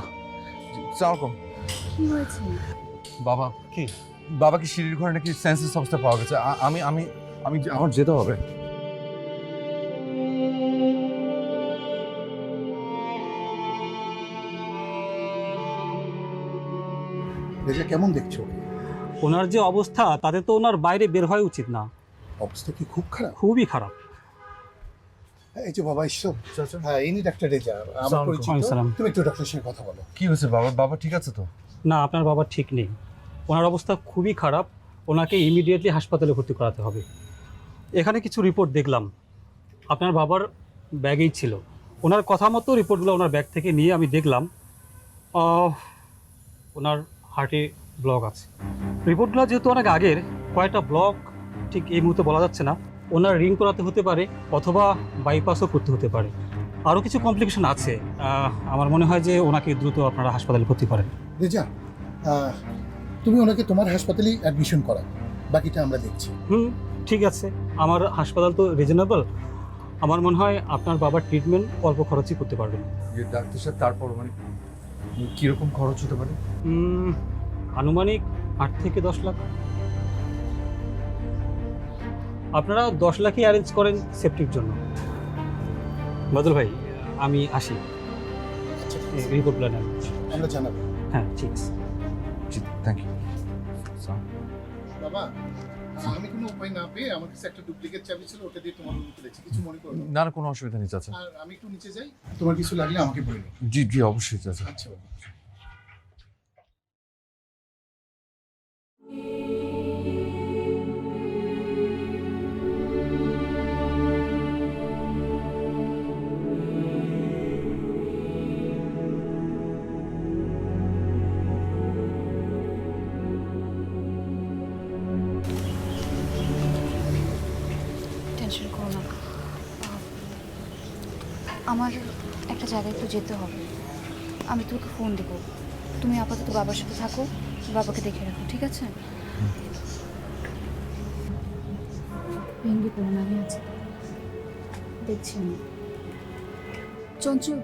সালাম। কি হয়েছে? বাবা কি? বাবাকে সিঁড়ির ঘরে নাকি সেন্সলেস অবস্থা পাওয়া গেছে। আমি আমি আমি আমার যেতে হবে। রেজা কেমন দেখছো? ওনার যে অবস্থা, তাতে তো ওনার বাইরে বের হওয়া উচিত না। অবস্থা কি খুব খারাপ? খুবই খারাপ। এই যে বাবা এসো। হ্যাঁ ইনি ডাক্তার রেজা, আমার আসসালামু পরিচিত। আলাইকুম। তুমি একটু ডাক্তারের সঙ্গে কথা বলো। কি হয়েছে বাবা? বাবা ঠিক আছে তো? না, আপনার বাবা ঠিক নেই। ওনার অবস্থা খুবই খারাপ, ওনাকে ইমিডিয়েটলি হাসপাতালে ভর্তি করাতে হবে। এখানে কিছু রিপোর্ট দেখলাম, আপনার বাবার ব্যাগেই ছিল। ওনার কথা মতো রিপোর্টগুলো ওনার ব্যাগ থেকে নিয়ে আমি দেখলাম ওনার হার্টে ব্লক আছে। রিপোর্টগুলো যেহেতু অনেক আগের, কয়েকটা ব্লক ঠিক এই মুহূর্তে বলা যাচ্ছে না। ওনার রিং করাতে হতে পারে অথবা বাইপাসও করতে হতে পারে। আরও কিছু কমপ্লিকেশন আছে। আমার মনে হয় যে ওনাকে দ্রুত আপনারা হাসপাতালে ভর্তি করেন। রেজা তুমি ওনাকে তোমার হাসপাতালেই অ্যাডমিশন করা, বাকিটা আমরা দেখছি। ঠিক আছে, আমার হাসপাতাল তো রিজনেবল। আমার মনে হয় আপনার বাবার ট্রিটমেন্ট অল্প খরচই করতে পারবেন। ডাক্তার সাহেব তারপর মানে কিরকম খরচ হতে পারে? আনুমানিক 8 থেকে 10 লাখ। আপনারা 10 লাখই অ্যারেঞ্জ করেন সেফটির জন্য। বদল ভাই, আমি আসি। রিপোর্টগুলো নেন, আমরা জানাবো। হ্যাঁ ঠিক আছে। জি থ্যাংক ইউ। বাবা আমি কোনো উপায় না পেয়ে আমার কাছে একটা ডুপ্লিকেট চাবি ছিল, ওটা দিয়ে তোমার রুমে তুলেছি, কিছু মনে করো না। না না, কোনো অসুবিধা নেই চাচা। আর আমি একটু নিচে যাই, তোমার কিছু লাগলে আমাকে বলো। জি জি অবশ্যই চাচা। আচ্ছা বাবা। টেনশন করো না। আমার একটা জায়গায় একটু যেতে হবে, আমি তোকে ফোন দেব। তুমি আপাতত বাবার সাথে থাকো, বাবাকে দেখে রাখো, ঠিক আছে? ভেঙ্গে পড়ো না, আমি আছি, দেখছি আমি। চঞ্চল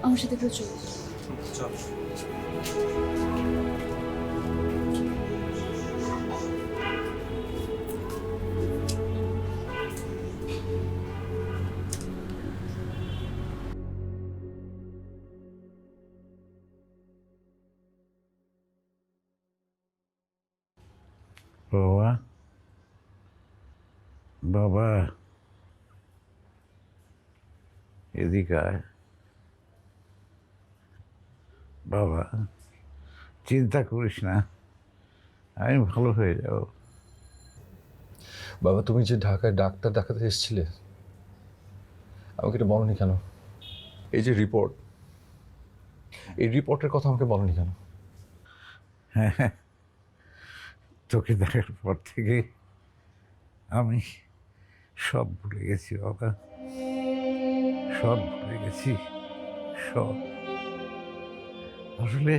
আমার সাথে একটু চল। চল। বাবা, বাবা এদিকে আয়। বাবা চিন্তা করিস না, আমি ভালো হয়ে যাব। বাবা তুমি যে ঢাকায় ডাক্তার দেখাতে এসেছিলে, আমাকে এটা বলনি কেন? এই যে রিপোর্ট, এই রিপোর্টের কথা আমাকে বলনি কেন? হ্যাঁ, তোকে দেখার পর থেকে আমি সব ভুলে গেছি বাবা, সব ভুলে গেছি, সব। আসলে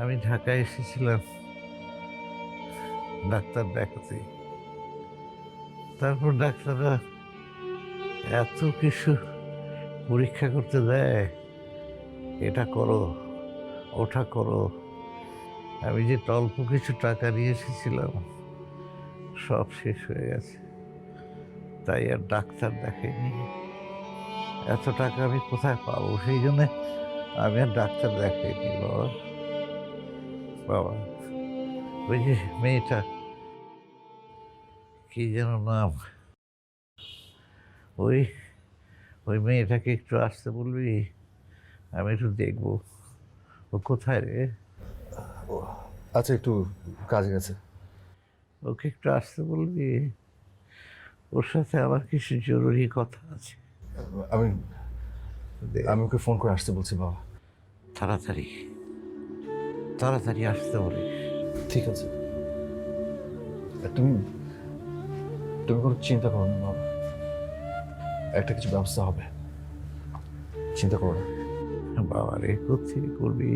আমি ঢাকায় এসেছিলাম ডাক্তার দেখাতে, তারপর ডাক্তাররা এত কিছু পরীক্ষা করতে দেয়, এটা করো ওটা করো। আমি যে অল্প কিছু টাকা নিয়ে এসেছিলাম সব শেষ হয়ে গেছে, তাই আর ডাক্তার দেখাইনি। এত টাকা আমি কোথায় পাবো, সেই জন্যে আমি আর ডাক্তার দেখাইনি বাবা। বাবা ওই যে মেয়েটা কি যেন নাম, ওই ওই মেয়েটাকে একটু আসতে বলবি, আমি একটু দেখবো ও কোথায় রে। আচ্ছা, একটু কাজে গেছে। ওকে একটু আসতে বলবি, ওর সাথে আমার কিছু জরুরি কথা আছে। আমি আমি ওকে ফোন করে আসতে বলছি বাবা। তাড়াতাড়ি তাড়াতাড়ি আসতে বলিস। ঠিক আছে, তুমি তুমি কোনো চিন্তা করো না বাবা, একটা কিছু ব্যবস্থা হবে, চিন্তা করো না। বাবা রে, কোথায় করবি?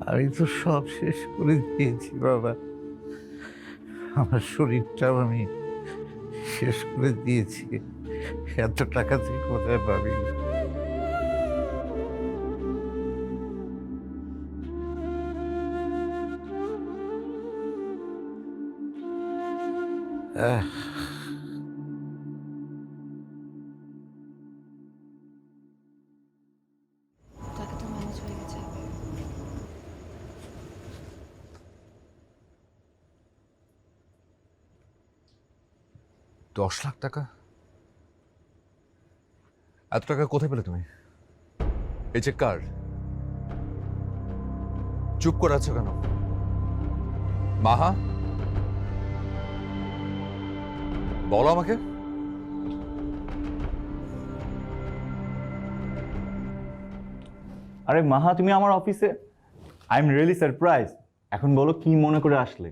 আমি তো সব শেষ করে দিয়েছি বাবা, আমার শরীরটাও আমি শেষ করে দিয়েছি। এত টাকা তুই কোথায় পাবি? টাকা তো ম্যানেজ হয়ে গেছে। 10 লাখ টাকা? এত টাকা কোথায় পেলে তুমি? এই চেক কার? চুপ করে আছো কেন মাহা? বলো আমাকে। আরে মাহা, তুমি আমার অফিসে? I am really surprise. এখন বলো কি মনে করে আসলে?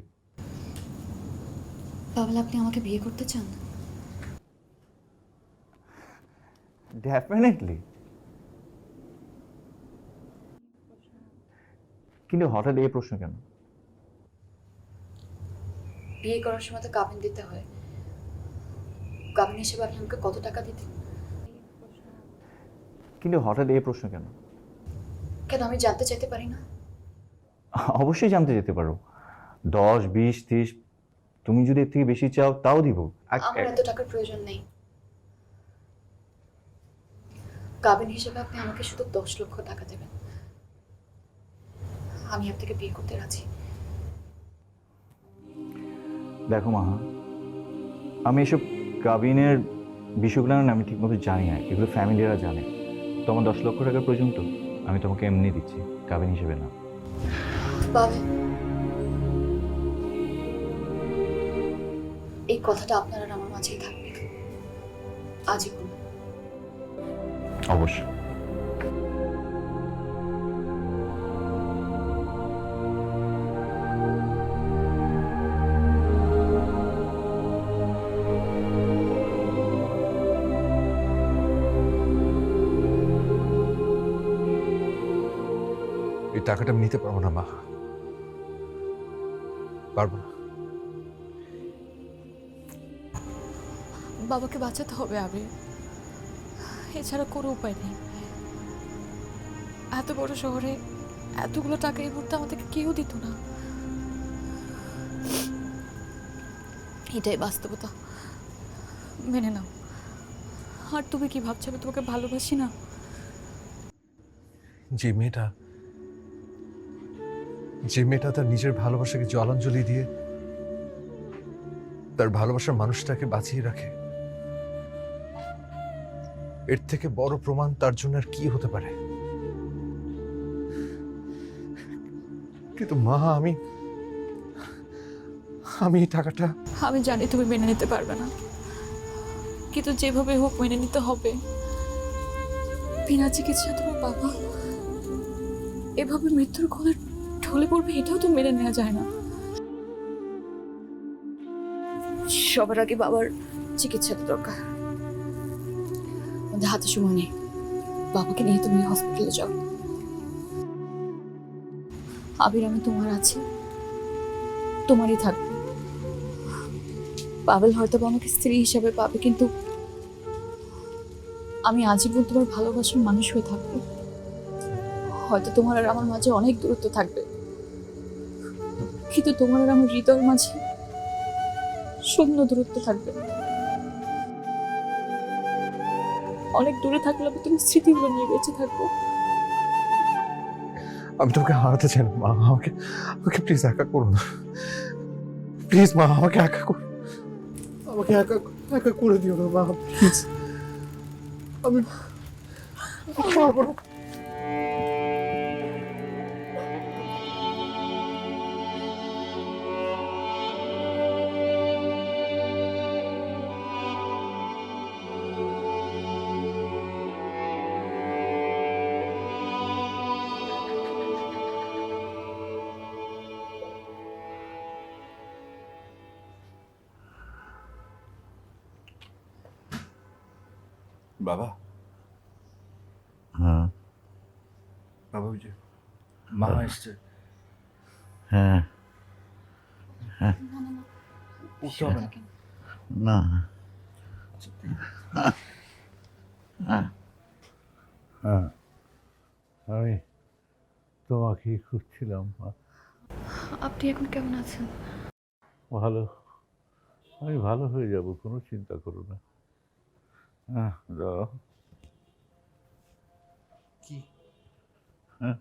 তাহলে আপনি আমাকে বিয়ে করতে চান? ডেফিনেটলি। কিন্তু হঠাৎ এই প্রশ্ন কেন? বিয়ে করার সময় তো কাবিন দিতে হয়। কাবিন হিসেবে আপনি আমাকে কত টাকা দিতেন? কিন্তু হঠাৎ এই প্রশ্ন কেন? কেন আমি জানতে চাইতে পারি না? অবশ্যই জানতে যেতে পারো। 10, 20, 30, তুমি যদি এর থেকে বেশি চাও তাও দিব। আমার এত টাকার প্রয়োজন নেই। কাবিন হিসেবে আপনি আমাকে শুধু 10 লক্ষ টাকা দেবেন, আমি আপনাকে বিয়ে করতে রাজি। দেখো মাহা, আমি এসব কাবিনের বিষয়গুলো না আমি ঠিকমতো জানি না, এগুলো ফ্যামিলিরা জানে। তোমার 10 লক্ষ টাকার প্রয়োজন তো আমি তোমাকে এমনি দিচ্ছি, কাবিন হিসেবে না। পাবেন। এই কথাটা আপনার আর আমার মাঝেই থাকবে আজীবন। অবশ্যই। এই টাকাটা আমি নিতে পারবো না মা, পারবো না। বাবাকে বাঁচাতে হবে আবির, এছাড়া কোনো উপায় নেই। এত বড় শহরে এতগুলো টাকা এই মুহূর্তে আমাদেরকে কেউ দিত না, এটাই বাস্তবতা, মেনে নাও। আর তুমি কি ভাবছো আমি তোমাকে ভালোবাসি না? যে মেয়েটা তার নিজের ভালোবাসাকে জলাঞ্জলি দিয়ে তার ভালোবাসার মানুষটাকে বাঁচিয়ে রাখে, এর থেকে বড় প্রমাণ তার জন্য আর কি হতে পারে? কিন্তু মা, আমি এই টাকাটা, আমি জানি তুমি মেনে নিতে পারবে না, কিন্তু যেভাবে হোক মেনে নিতে হবে। বিনা চিকিৎসা তোমার বাবা এভাবে মৃত্যুর কোলে ঢলে পড়বে, এটাও তো মেনে নেওয়া যায় না। সবার আগে বাবার চিকিৎসাটা দরকার। আমাদের হাতে সময় নেই, বাবাকে নিয়ে তুমি হসপিটালে যাও। আবির, আমি তোমার আছি, তোমারই থাকবে। পাবেল হয়তো আমাকে স্ত্রী হিসাবে পাবে, কিন্তু আমি আজীবন তোমার ভালোবাসার মানুষ হয়ে থাকবো। হয়তো তোমার আর আমার মাঝে অনেক দূরত্ব থাকবে, কিন্তু তোমার আর আমার হৃদয়ের মাঝে শূন্য দূরত্ব থাকবে। অনেক দূরে থাকলে তুমি স্মৃতিগুলো নিয়ে বেঁচে থাকবো। আমি তোমাকে হারাতে চাই না মা, আমাকে প্লিজ একা করো না, প্লিজ মা, আমাকে একা করো। আমাকে একা একা করে দিও না মা, প্লিজ। আমি পারবো না। বাবা, হ্যাঁ বাবা, ওই যে মা এসছে। হ্যাঁ উঠতে হবে না না। হ্যাঁ, আমি তোমাকেই খুঁজছিলাম মা। আপনি এখন কেমন আছেন? ভালো, আমি ভালো হয়ে যাব, কোনো চিন্তা করো না। হ্যাঁ, যাও। কি? হ্যাঁ,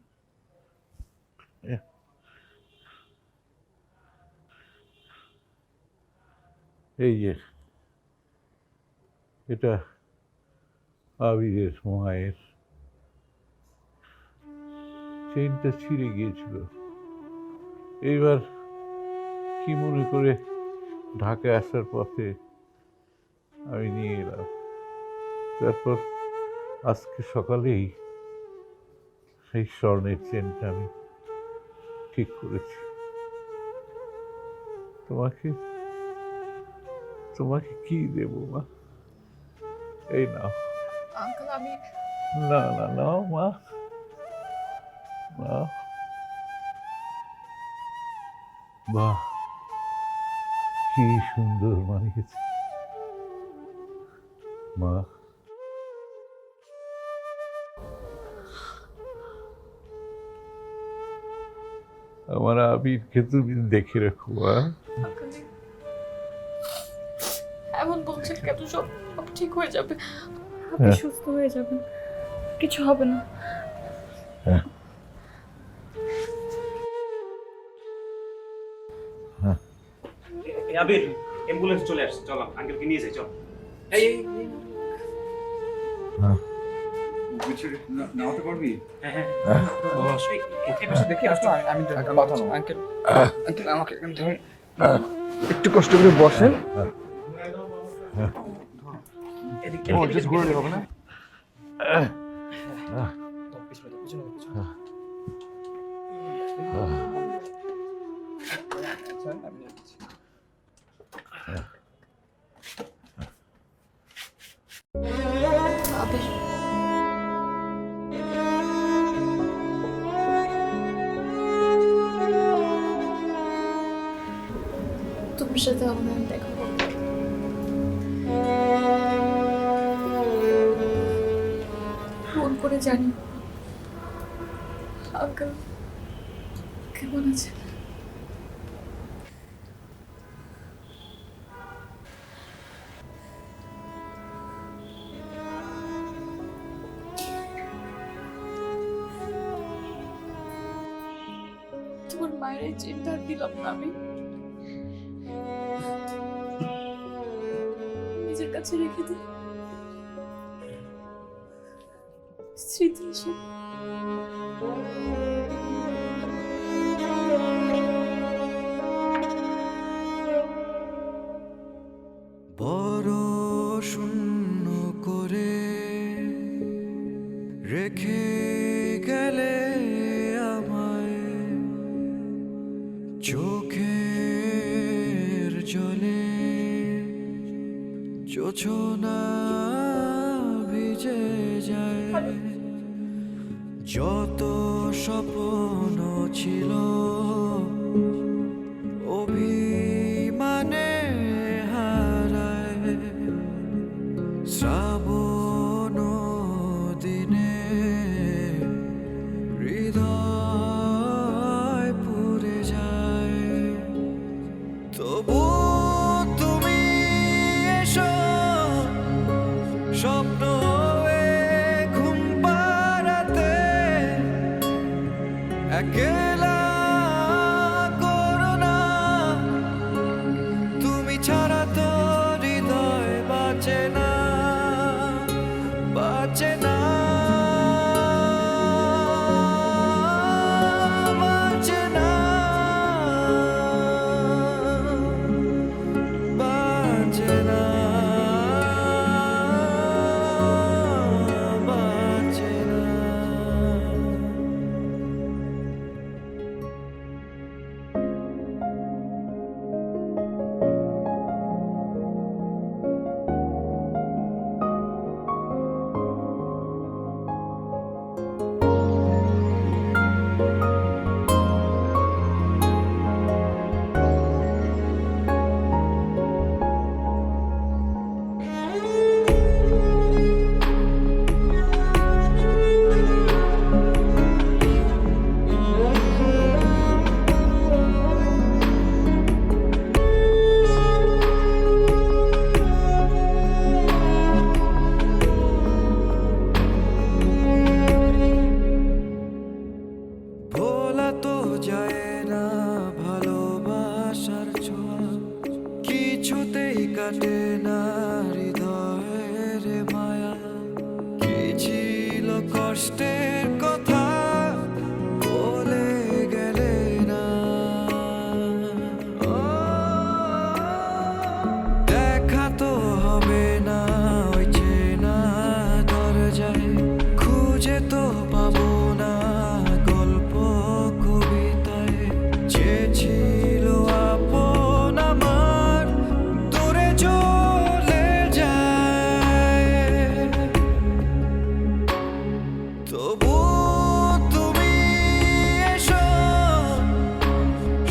এই যে এটা আবিরের মায়ের চেইনটা ছিঁড়ে গিয়েছিল। এইবার কি মনে করে ঢাকায় আসার পথে আমি নিয়ে এলাম। তারপর আজকে সকালেই সেই স্বর্ণের চেনটা আমি ঠিক করেছি। তোমাকে তোমাকে কি দেব মা? এই নাও। আঙ্কেল, আমি না না নাও মা, নাও। বাহ, কি সুন্দর মানিয়েছে মা। আমার আবিরকে তুমি দেখে রাখো মা। এমন বলছেন কেন? সব ঠিক হয়ে যাবে, আপনি সুস্থ হয়ে যাবেন, কিছু হবে না। আবির, অ্যাম্বুলেন্স চলে আসছে, চলো আঙ্কেলকে নিয়ে যাই, চল। নামাতে পারবি? হ্যাঁ হ্যাঁ, দেখি আসতো, আমি আঙ্কেল আমাকে একটু কষ্ট করে বসেন। ঘুরে নেব না। তোমার সাথে আমার দেখা হবে। ফোন করে জানি আঙ্কেল কেমন আছে। তোমার মায়ের এই চিন্তা দিলাম না আমি, নিজের কাছে রেখে দিই স্মৃতি হিসেবে। বড় শূন্য করে রেখে গেলে আমায় চোখের জলে, জোছনা ভিজে যায়। যত স্বপ্ন ছিল অভিমানে হারায়, শ্রাবণ দিনে হৃদয় পুড়ে যায়। তবু তুমি এসো স্বপ্ন ঘুম পাড়াতে, একলা কাটে না হৃদয়ের মায়া কি ছিল কষ্টের কথা বলে গেলে না দেখা তো হবে না ওই চেনা দরজায় খুঁজে তো পাবো না গল্প কবিতায় যে ছিল আপন আমার দূরে চলে যায় তবু তুমি এসো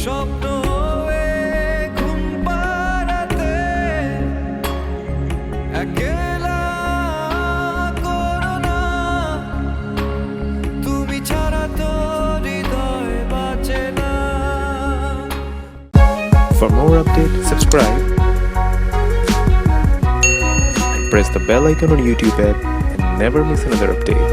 স্বপ্ন হয়ে ঘুম পাড়াতে একলা করো না তুমি ছাড়া তো হৃদয় বাঁচে না For more updates, subscribe and press the bell icon on YouTube app and never miss another update.